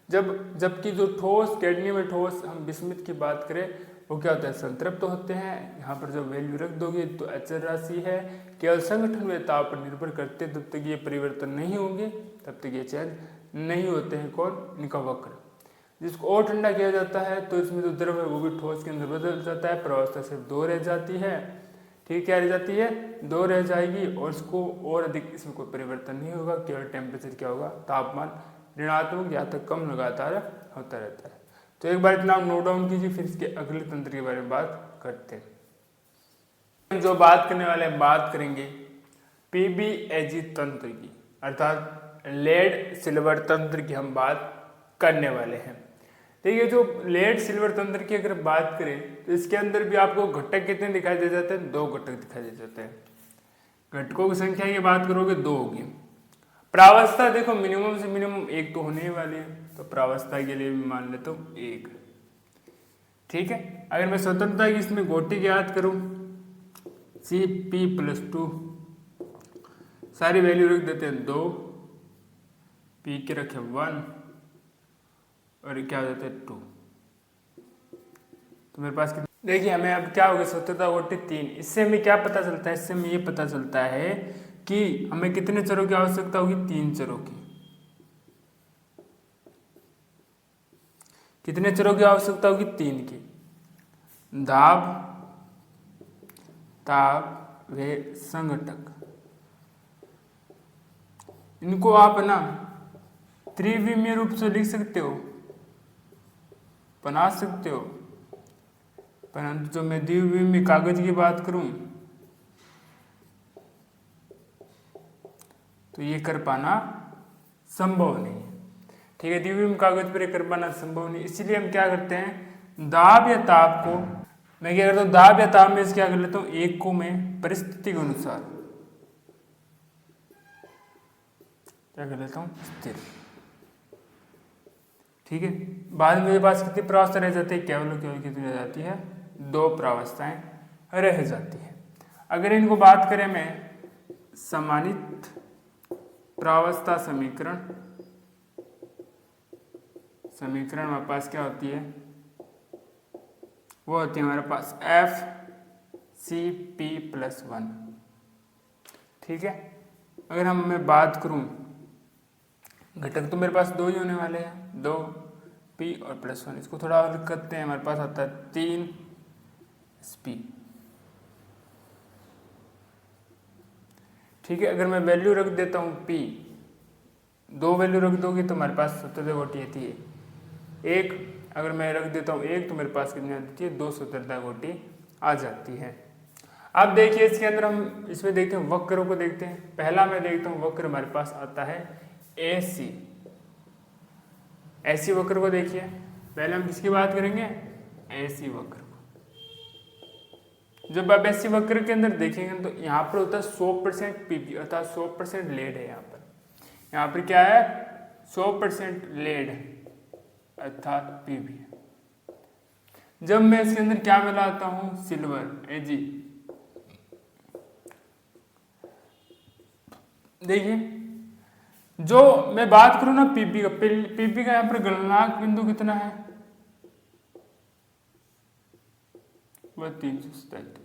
जबकि जो ठोस कैडमियम ठोस हम बिस्मथ की बात करें, वो क्या होता है, संतृप्त होते हैं। यहाँ पर जब वैल्यू रख दोगे तो अचर राशि है, केवल संगठन व ताप पर निर्भर करते, तब तक ये परिवर्तन नहीं होंगे, तब तक ये चेंज नहीं होते हैं। कौन, इनका वक्र। जिसको और ठंडा किया जाता है तो इसमें जो द्रव है वो भी ठोस के अंदर बदल जाता है, प्रावस्था सिर्फ दो रह जाती है। ठीक, क्या रह जाती है, दो रह जाएगी, और इसको और अधिक इसमें कोई परिवर्तन नहीं होगा, केवल टेम्परेचर क्या होगा, तापमान ऋणात्मक या तक कम लगातार होता रहता है। तो एक बार इतना नोट डाउन कीजिए, फिर इसके अगले तंत्र के बारे में बात करते हैं। जो बात करने वाले हैं, बात करेंगे पीबीएजी तंत्र की, अर्थात लेड सिल्वर तंत्र की हम बात करने वाले हैं। देखिए, जो लेड सिल्वर तंत्र की अगर बात करें तो इसके अंदर भी आपको घटक कितने दिखाई दे जाते हैं, दो घटक दिखाई दे जाते हैं। घटकों की संख्या की बात करोगे दो होगी। प्रावस्था देखो मिनिमम से मिनिमम एक तो होने ही वाली है, तो प्रावस्था के लिए भी मान लेता हूँ एक। ठीक है। अगर मैं स्वतंत्रता की इसमें गोटी ज्ञात करूँ, Cp+2, सारी वैल्यू रख देते हैं 2, P के रखे 1 और क्या हो जाता है 2। तो मेरे पास देखिए हमें अब क्या होगा, स्वतंत्रता गोटी 3। इससे हमें क्या पता चलता है, इससे हमें ये पता चलता है कि हमें कितने चरों की आवश्यकता होगी, 3 चरों की। कितने चरों की आवश्यकता होगी, 3 की। दाब, ताप व संघटक, इनको आप ना त्रिविमीय रूप से लिख सकते हो, बना सकते हो, परंतु जो मैं द्विविमीय कागज की बात करूं तो ये कर पाना संभव नहीं है। ठीक है, द्विविमीय कागज पर कर पाना संभव नहीं, इसलिए हम क्या करते हैं, दाब या ताप को मैं क्या करता हूँ, दाब या ताप में से क्या कर लेता हूँ, एक को मैं परिस्थिति के अनुसार क्या कर लेता हूँ, स्थिर। ठीक है। बाद में मेरे पास कितनी प्रावस्था रह जाती है, केवल कितनी रह जाती है, दो प्रावस्थाएं रह जाती है। अगर इनको बात करें मैं समानित प्रावस्था समीकरण, हमारे पास क्या होती है, वो होती है हमारे पास FCP+1। ठीक है। अगर मैं बात करूं, घटक तो मेरे पास दो ही होने वाले हैं, 2 P और +1। इसको थोड़ा और करते हैं, हमारे पास आता है 3 SP। ठीक है। अगर मैं वैल्यू रख देता हूँ P, दो वैल्यू रख दोगे तो हमारे पास स्वतंत्रता गोटी आती है 1। अगर मैं रख देता हूँ 1 तो मेरे पास कितनी आती है, 2 स्वतंत्रता गोटी आ जाती है। अब देखिए इसके अंदर हम इसमें देखते हैं, वक्रों को देखते हैं। पहला मैं देखता हूँ वक्र हमारे पास आता है AC। ऐसी वक्र को देखिए, पहले हम किसकी बात करेंगे, AC वक्र को। जब आप ऐसी वक्र के अंदर देखेंगे तो यहाँ पर होता है 100% पीबी अर्थात 100% लेड है। यहाँ पर क्या है 100% लेड अर्थात पीबी। जब मैं इसके अंदर क्या मिलाता हूँ सिल्वर एजी, देखिए जो मैं बात करूँ ना पीबी का, पीबी का यहाँ पर गलनांक बिंदु कितना है वह 337।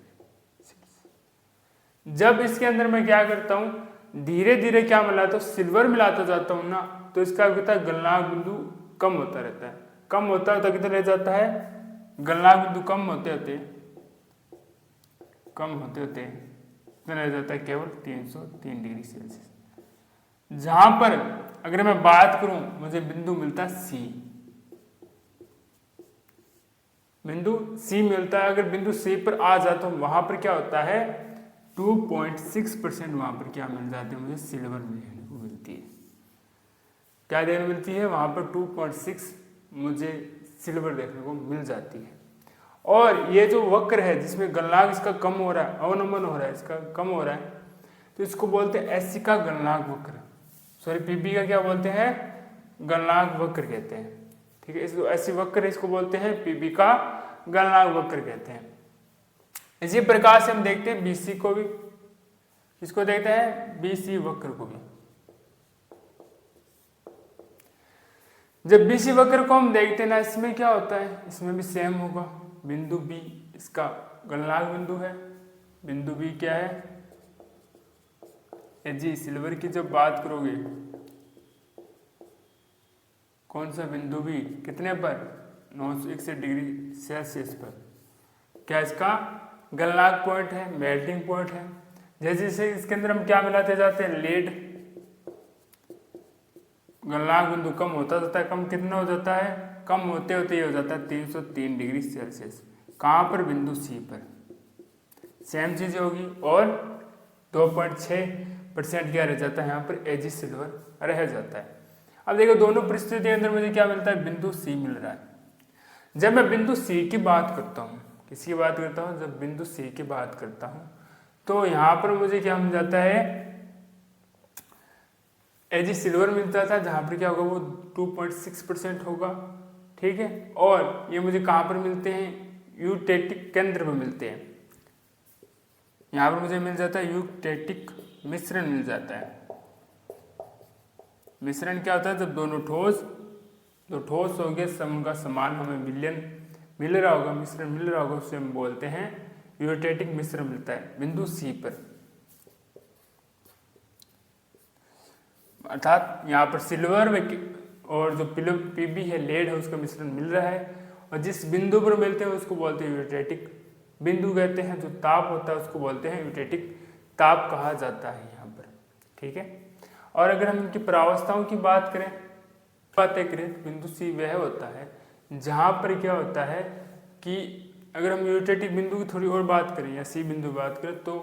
जब इसके अंदर मैं क्या करता हूं धीरे धीरे क्या मिलाता हूं सिल्वर मिलाता जाता हूं ना, तो इसका कितना गलनांक बिंदु कम होता रहता है, कम होता है तो कितना रह जाता है गलनांक बिंदु कम होते होते कितना रह जाता है केवल 303 डिग्री सेल्सियस। जहां पर अगर मैं बात करूं मुझे बिंदु मिलता सी, बिंदु सी मिलता है। अगर बिंदु सी पर आ जाता हूं वहां पर क्या होता है 2.6% वहां पर क्या मिल जाती है मुझे सिल्वर देखने को मिलती है। क्या देखने मिलती है वहां पर 2.6 मुझे सिल्वर देखने को मिल जाती है। और ये जो वक्र है जिसमें गलनांक इसका कम हो रहा है, अवनमन हो रहा है, इसका कम हो रहा है, तो इसको बोलते हैं एसी का गलनांक वक्र, सॉरी पीबी का क्या बोलते हैं गलनांक वक्र कहते हैं। ठीक है, इसको ऐसी वक्र इसको बोलते हैं पीबी का गलनांक वक्र कहते हैं। इसी प्रकार से हम देखते हैं बीसी को भी, इसको देखते हैं बीसी वक्र को भी। जब बीसी वक्र को हम देखते हैं ना इसमें क्या होता है, इसमें भी सेम होगा। बिंदु बी इसका गलनांक बिंदु है, बिंदु बी क्या है जी सिल्वर की जब बात करोगे कौन सा बिंदु बी कितने पर 961 डिग्री सेल्सियस पर, क्या इसका गलनांक पॉइंट है, मेल्टिंग पॉइंट है। जैसे जैसे इसके अंदर हम क्या मिलाते जाते हैं लेड, गलनांक बिंदु कम होता जाता है, कम कितना हो जाता है कम होते होते ये हो जाता है 303 डिग्री सेल्सियस। कहाँ पर बिंदु सी पर सेम चीज होगी और 2.6% क्या रह जाता है यहाँ पर एजी सिल्वर रह जाता है। अब देखो दोनों परिस्थिति के अंदर मुझे क्या मिलता है बिंदु सी मिल रहा है। जब मैं बिंदु सी की बात करता हूँ, किसकी बात करता हूँ जब बिंदु सी की बात करता हूँ तो यहाँ पर मुझे क्या मिल जाता है एजी सिल्वर मिलता था, जहाँ पर क्या होगा वो 2.6% होगा। ठीक है, और ये मुझे कहाँ पर मिलते हैं यूटेटिक केंद्र में मिलते हैं। यहाँ पर मुझे मिल जाता है यूटेटिक मिश्रण मिल जाता है। मिश्रण क्या होता है जब दोनों ठोस हो गए उनका समान हमें मिलियन मिल रहा होगा, मिश्रण मिल रहा होगा, उसे हम बोलते हैं यूटेटिक मिश्रण मिलता है बिंदु सी पर। अर्थात यहाँ पर सिल्वर और जो पीबी है लेड है उसका मिश्रण मिल रहा है, और जिस बिंदु पर मिलते हैं उसको बोलते हैं यूटेटिक बिंदु कहते हैं। जो ताप होता है उसको बोलते हैं यूटेटिक ताप कहा जाता है यहाँ पर। ठीक है, और अगर हम इनकी परावस्थाओं की बात करें बिंदु सी वह होता है जहाँ पर क्या होता है कि अगर हम यूटेटिक बिंदु की थोड़ी और बात करें या सी बिंदु बात करें तो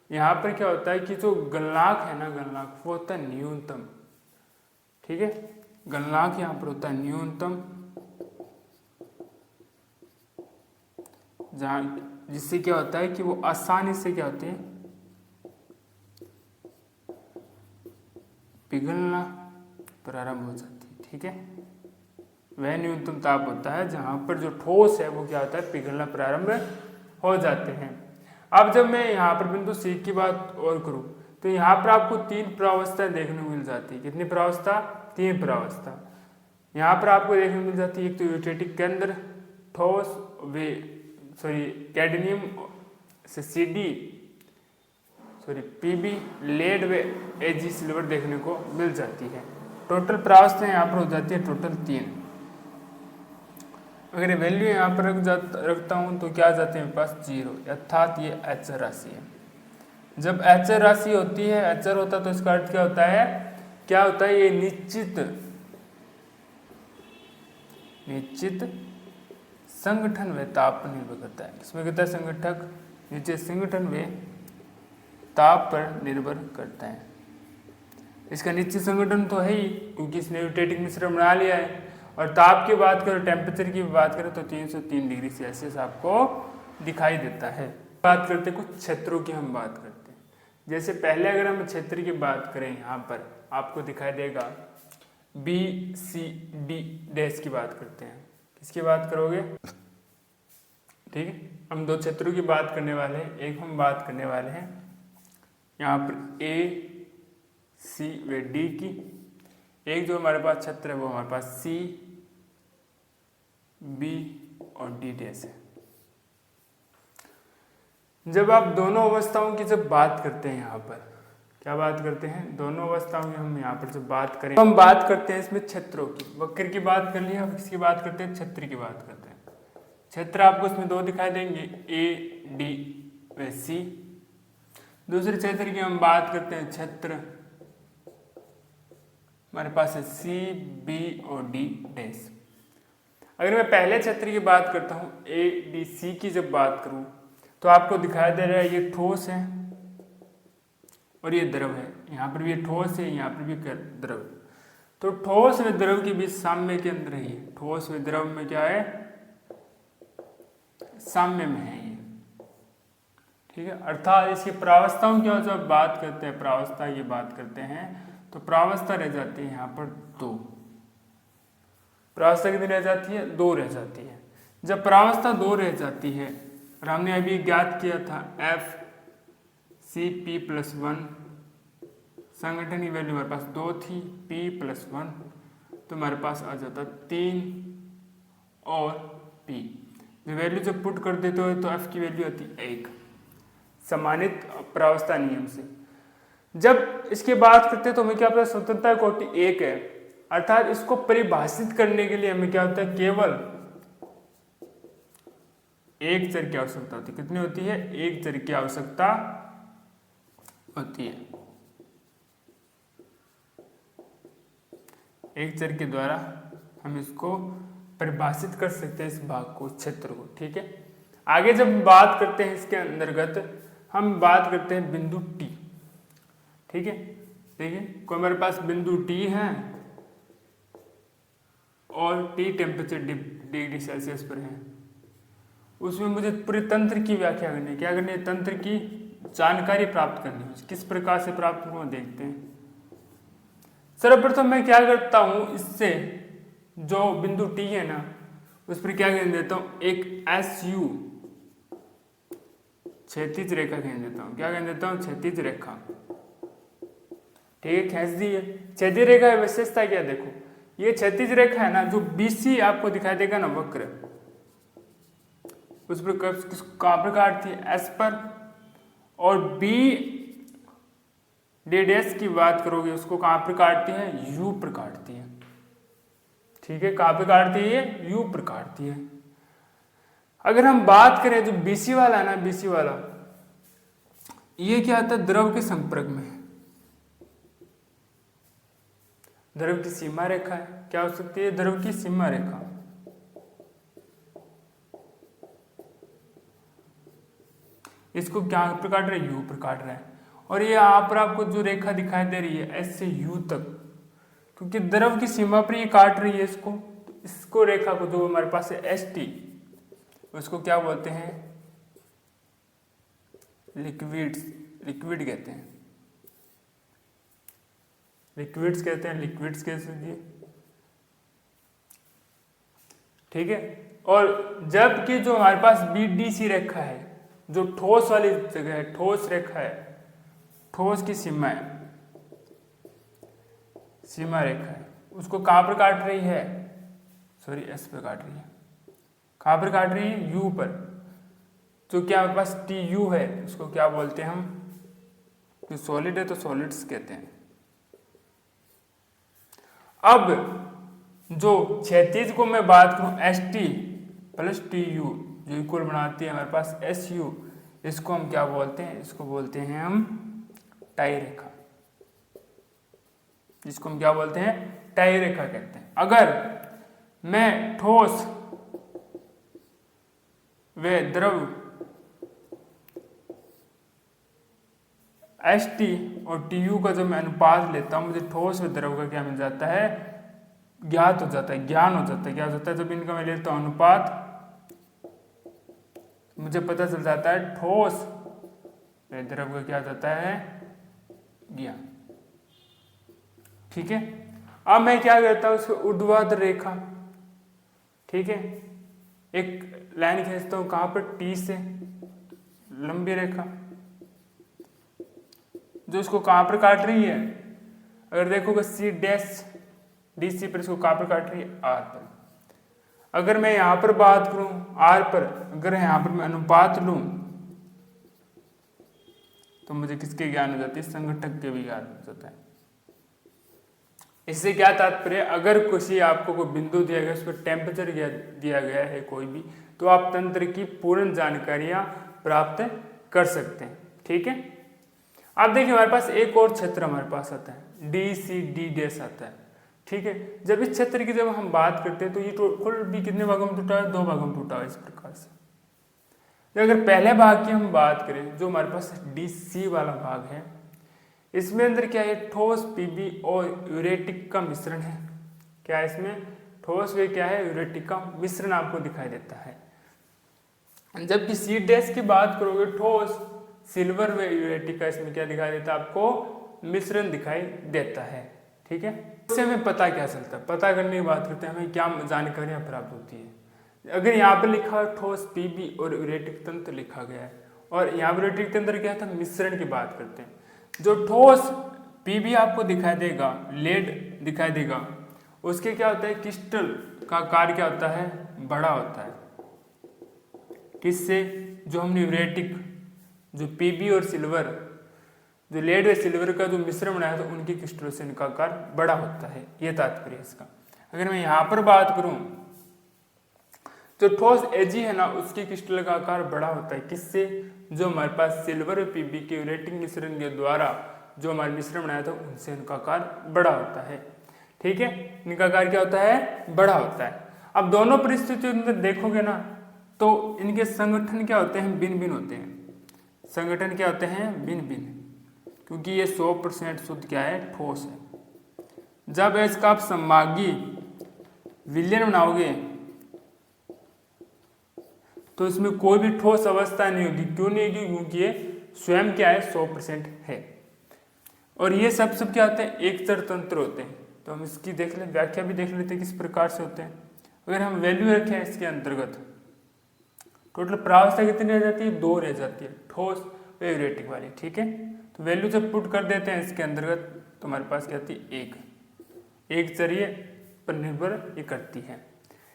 यहाँ पर क्या होता है कि जो गलनांक है ना गलनांक वो होता है न्यूनतम। ठीक है, गलनांक यहाँ पर होता है न्यूनतम, जहाँ जिससे क्या होता है कि वो आसानी से क्या होते हैं पिघलना प्रारंभ हो जाती है। ठीक है, वह न्यूनतम ताप होता है जहाँ पर जो ठोस है वो क्या होता है पिघलना प्रारंभ हो जाते हैं। अब जब मैं यहाँ पर बिंदु सी की बात और करूँ तो यहाँ पर आपको 3 प्रावस्थाएं देखने को मिल जाती है। कितनी प्रावस्था 3 प्रावस्था यहाँ पर आपको देखने को मिल जाती है। एक तो यूटेटिक केंद्र ठोस वे कैडमियम से पीबी लेड व एजी सिल्वर देखने को मिल जाती है। टोटल प्रावस्थाएं यहाँ पर हो जाती है टोटल 3। अगर वैल्यू यहाँ पर रखता हूँ तो क्या आ जाते हैं मेरे पास 0, अर्थात ये एच राशि है। जब एच राशि होती है एच होता है तो इसका अर्थ क्या होता है ये निश्चित संगठन व ताप पर निर्भर करता है। इसमें कहता है संगठक निश्चित संगठन व ताप पर निर्भर करता है। इसका निश्चित संगठन तो है ही क्योंकि इसने यूटेटिक मिश्रण बना लिया है, और ताप की बात करें टेम्परेचर की बात करें तो 303 डिग्री सेल्सियस आपको दिखाई देता है। बात करते हैं, कुछ क्षेत्रों की हम बात करते हैं। जैसे पहले अगर हम क्षेत्र की बात करें, यहाँ पर आपको दिखाई देगा BCD डैश की बात करते हैं। किसकी बात करोगे? ठीक है, हम दो क्षेत्रों की बात करने वाले हैं। एक हम बात करने वाले हैं यहाँ पर AC व D की। एक जो हमारे पास क्षेत्र है वो हमारे पास CB और D डैश है। जब आप दोनों अवस्थाओं की जब बात करते हैं, यहाँ पर क्या बात करते हैं? दोनों अवस्थाओं की हम यहाँ पर जब बात करें, हम बात करते हैं इसमें क्षेत्रों की। वक्र की बात कर लिया, अब किसकी बात करते हैं? क्षेत्र की बात करते हैं। क्षेत्र आपको इसमें दो दिखाई देंगे, AD व C। दूसरे क्षेत्र की हम बात करते हैं, क्षेत्र हमारे पास है CB और D डैश। अगर मैं पहले क्षेत्र की बात करता हूँ, ADC की जब बात करूँ, तो आपको दिखाई दे रहा है ये ठोस है और ये द्रव है। यहाँ पर भी ये ठोस है, यहाँ पर भी द्रव है। तो ठोस व द्रव के बीच साम्य के अंदर है। ठोस व द्रव में क्या है? साम्य में है ये। ठीक है, अर्थात इसकी प्रावस्थाओं की जब बात करते हैं, प्रावस्था की बात करते हैं, तो प्रावस्था रह जाती है यहाँ पर 2। प्रावस्था कितनी रह जाती है? 2 रह जाती है। जब प्रावस्था 2 रह जाती है, और हमने अभी ज्ञात किया था FCP+1, संगठन की वैल्यू हमारे पास 2 थी, P+1, तो हमारे पास आ जाता 3 और P। वैल्यू जब पुट कर देते हो तो F की वैल्यू आती 1, सम्मानित प्रावस्था नियम से। जब इसकी बात करते हैं तो हमें क्या पता? स्वतंत्रता कोटि 1 है, अर्थात इसको परिभाषित करने के लिए हमें क्या होता है? केवल एक चर की आवश्यकता होती है। कितनी होती है? एक चर की आवश्यकता होती है। एक चर के द्वारा हम इसको परिभाषित कर सकते हैं, इस भाग को, क्षेत्र को। ठीक है, आगे जब बात करते हैं इसके अंतर्गत, हम बात करते हैं बिंदु T। ठीक है, देखिए कोई हमारे पास बिंदु T है और T टेम्परेचर डिग्री सेल्सियस पर है। उसमें मुझे पूरे तंत्र की व्याख्या करनी है। क्या करनी है? तंत्र की जानकारी प्राप्त करनी है। किस प्रकार से प्राप्त करूँ देखते हैं। सर्वप्रथम मैं क्या करता हूँ, इससे जो बिंदु T है ना, उस पर क्या खींच देता हूँ? एक SU क्षैतिज रेखा खींच देता हूँ। क्या खींच देता हूँ? क्षैतिज रेखा। ठीक है, खींच दी है। क्षैतिज रेखा की विशेषता क्या? देखो, ये क्षैतिज रेखा है ना, जो BC आपको दिखाई देगा ना वक्र, उस पर कहाँ पर काटती है? S पर। और B D डैश की बात करोगे, उसको कहाँ पर काटती है? U पर काटती है। ठीक है, कहाँ पे काटती है? ये U पर काटती है। अगर हम बात करें तो BC वाला है ना, BC वाला, ये क्या आता है? द्रव के संपर्क में, द्रव की सीमा रेखा है। क्या हो सकती है? द्रव की सीमा रेखा। इसको क्या पर काट रहे हैं? U पर काट रहे हैं। और ये यहाँ पर आपको जो रेखा दिखाई दे रही है S से U तक, क्योंकि द्रव की सीमा पर ये काट रही है इसको, तो इसको रेखा को जो हमारे पास है ST, उसको क्या बोलते हैं? लिक्विड कहते हैं। लिक्विड्स कहते हैं, लिक्विड्स कह सकते। ठीक है, और जबकि जो हमारे पास BDC रेखा है, जो ठोस वाली जगह है, ठोस रेखा है, ठोस की सीमा है, सीमा रेखा है, उसको कहाँ पर काट रही है? सॉरी, S पर काट रही है। कहाँ पर काट रही है? U पर। तो क्या हमारे पास TU है, उसको क्या बोलते हैं हम? जो सॉलिड है तो सॉलिड्स कहते हैं। अब जो क्षैतिज को मैं बात करूं, ST प्लस TU जो इक्वल बनाती है हमारे पास SU, इसको हम क्या बोलते हैं? इसको बोलते हैं हम टाई रेखा। इसको हम क्या बोलते हैं? टाई रेखा कहते हैं। अगर मैं ठोस व द्रव ST और TU का जब मैं अनुपात लेता हूं, मुझे ठोस व द्रव का क्या मिल जाता है? ज्ञान हो जाता है। क्या हो जाता है? जब इनका मैं लेता हूं अनुपात मुझे पता चल जाता है ठोस द्रव का क्या जाता है ज्ञान। ठीक है, अब मैं क्या करता हूं उसको ऊर्ध्वाधर रेखा, ठीक है, एक लाइन खींचता हूं कहां पर, टी से लंबी रेखा जो इसको कहां पर काट रही है, अगर देखोगे सी डैश डी सी पर, इसको कहां पर काट रही है, आर पर। अगर मैं यहां पर बात करूं आर पर, अगर यहां पर मैं अनुपात लूं तो मुझे किसके ज्ञान हो जाती है, संघटक के भी ज्ञान हो जाता है। इससे क्या तात्पर्य, अगर किसी आपको कोई बिंदु दिया गया, उस पर टेम्परेचर दिया गया है कोई भी, तो आप तंत्र की पूर्ण जानकारियां प्राप्त कर सकते हैं। ठीक है, अब देखिए हमारे पास एक और क्षेत्र हमारे पास आता है, डी सी डी डैश आता है। ठीक है, जब इस क्षेत्र की जब हम बात करते हैं तो ये कुल भी कितने भागों में टूटा है, 2 भागों में टूटा है इस प्रकार से। अगर पहले भाग की हम बात करें, जो हमारे पास डी सी वाला भाग है, इसमें अंदर क्या है, ठोस पीबी और यूरेटिक का मिश्रण है। क्या है इसमें, ठोस वे क्या है, यूरेटिक का मिश्रण आपको दिखाई देता है। जबकि सी डैश की बात करोगे, ठोस सिल्वर व यूरेटिक का इसमें क्या दिखाई देता है, आपको मिश्रण दिखाई देता है। ठीक है, इससे हमें पता क्या चलता है, पता करने की बात करते हैं, हमें क्या जानकारियां प्राप्त होती है। अगर यहाँ पर लिखा है ठोस पीबी और यूरेटिक तंत्र लिखा गया है, और यहाँ पर यूरेटिक तंत्र क्या था, मिश्रण की बात करते हैं। जो ठोस पीबी आपको दिखाई देगा, लेड दिखाई देगा, उसके क्या होता है, क्रिस्टल का आकार क्या होता है, बड़ा होता है। किससे, जो हमने यूरेटिक, जो पीबी और सिल्वर, जो लेड और सिल्वर का जो मिश्रण बनाया था, उनकी क्रिस्टलों से इनका आकार बड़ा होता है, ये तात्पर्य इसका। अगर मैं यहाँ पर बात करूं, जो ठोस एजी है ना, उसकी क्रिस्टल का आकार बड़ा होता है। किससे, जो हमारे पास सिल्वर और पीबी के यूरेटिक मिश्रण के द्वारा जो हमारे मिश्रण बनाया था, उनसे इनका आकार बड़ा होता है। ठीक है, इनका आकार क्या होता है, बड़ा होता है। अब दोनों परिस्थितियों के अंदर देखोगे ना, तो इनके संगठन क्या होते हैं, भिन्न भिन्न होते हैं। संगठन क्या होते हैं, भिन्न भिन्न, क्योंकि ये 100% शुद्ध क्या है, ठोस है। जब इसका आप समभागी विलयन बनाओगे तो इसमें कोई भी ठोस अवस्था नहीं होगी। क्यों नहीं होगी, क्योंकि ये स्वयं क्या है, 100% है। और ये सब क्या होते हैं, एक चर तंत्र होते हैं। तो हम इसकी देख लें, व्याख्या भी देख लेते हैं किस प्रकार से होते हैं। अगर हम वैल्यू रखें इसके अंतर्गत, टोटल प्रावस्था कितनी रह जाती है, 2 रह जाती है, ठोस व यूरेटिक वाली। ठीक है, तो वैल्यू जब पुट कर देते हैं इसके अंतर्गत, तो हमारे पास क्या आती है, एक चर ये पर निर्भर ये करती है।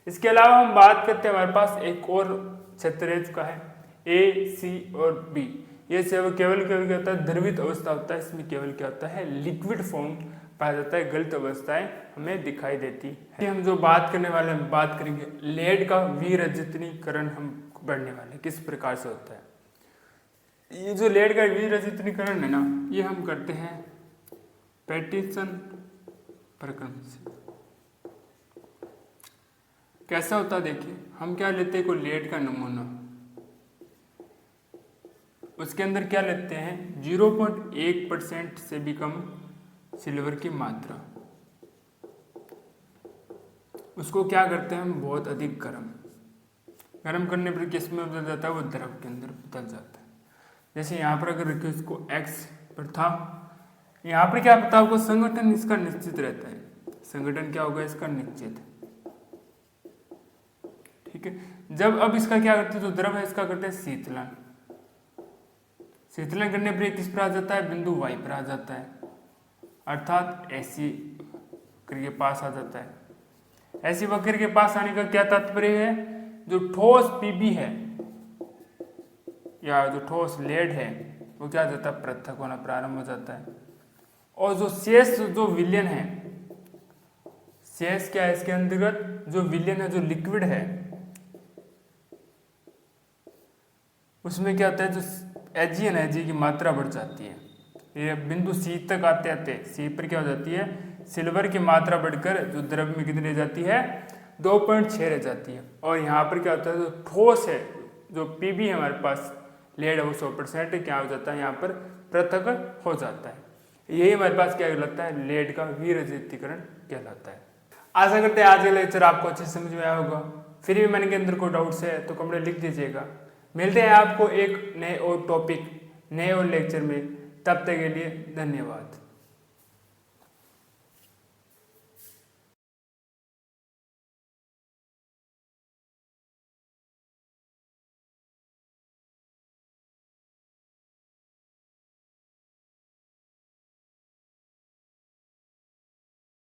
इसके अलावा हम बात करते हैं, हमारे पास एक और क्षेत्र का है, ए सी और बी। ये केवल क्या होता है, द्रवित अवस्था होता है। इसमें केवल क्या होता है, लिक्विड फॉर्म पाया जाता है, गलत अवस्थाएं हमें दिखाई देती है। हम जो बात करने वाले हम बात करेंगे लेड का विरजतनीकरण हम बढ़ने वाले, किस प्रकार से होता है। ये जो लेड का विरजतनीकरण है ना, ये हम करते हैं पैटिसन प्रक्रम से। कैसा होता है, देखिए हम क्या लेते हैं, कोई लेड का नमूना, उसके अंदर क्या लेते हैं, 0.1% से भी कम सिल्वर की मात्रा। उसको क्या करते हैं हम, बहुत अधिक गर्म करने पर किसमें बदल जाता है, वो द्रव के अंदर बदल जाता है। जैसे यहाँ पर अगर रखिए, इसको x पर था, यहाँ पर क्या पता आपको, संगठन इसका निश्चित रहता है। संगठन क्या होगा, इसका निश्चित। ठीक है, जब अब इसका क्या करते हैं, जो द्रव है इसका करते हैं शीतलन। शीतलन करने पर किस पर आ जाता है, बिंदु y पर आ जाता है, अर्थात ऐसी वक्र के पास आ जाता है। ऐसी वक्र के पास आने का क्या तात्पर्य है, जो ठोस पीबी है या जो ठोस लेड है, वो क्या जाता है, पृथक होना प्रारंभ हो जाता है। और जो शेष जो विलयन है, शेष क्या है इसके अंतर्गत, जो विलयन है, जो लिक्विड है, उसमें क्या होता है, जो एजी की मात्रा बढ़ जाती है। ये बिंदु सी तक आते आते सी पर क्या हो जाती है, सिल्वर की मात्रा बढ़कर जो द्रव में कितनी रह जाती है, 2.6 रह जाती है। और यहाँ पर क्या होता है, जो ठोस है, जो पीबी है हमारे पास, लेड है, वो 100% क्या हो जाता है, यहाँ पर पृथक हो जाता है। यही हमारे पास क्या कहलाता है, लेड का विरजितीकरण कहलाता है। आशा करते हैं आज का लेक्चर आपको अच्छे से समझ में आया होगा। फिर भी मन के अंदर कोई डाउट्स है तो कमेंट लिख दीजिएगा। मिलते हैं आपको एक नए और टॉपिक, नए और लेक्चर में। तब तक के लिए धन्यवाद।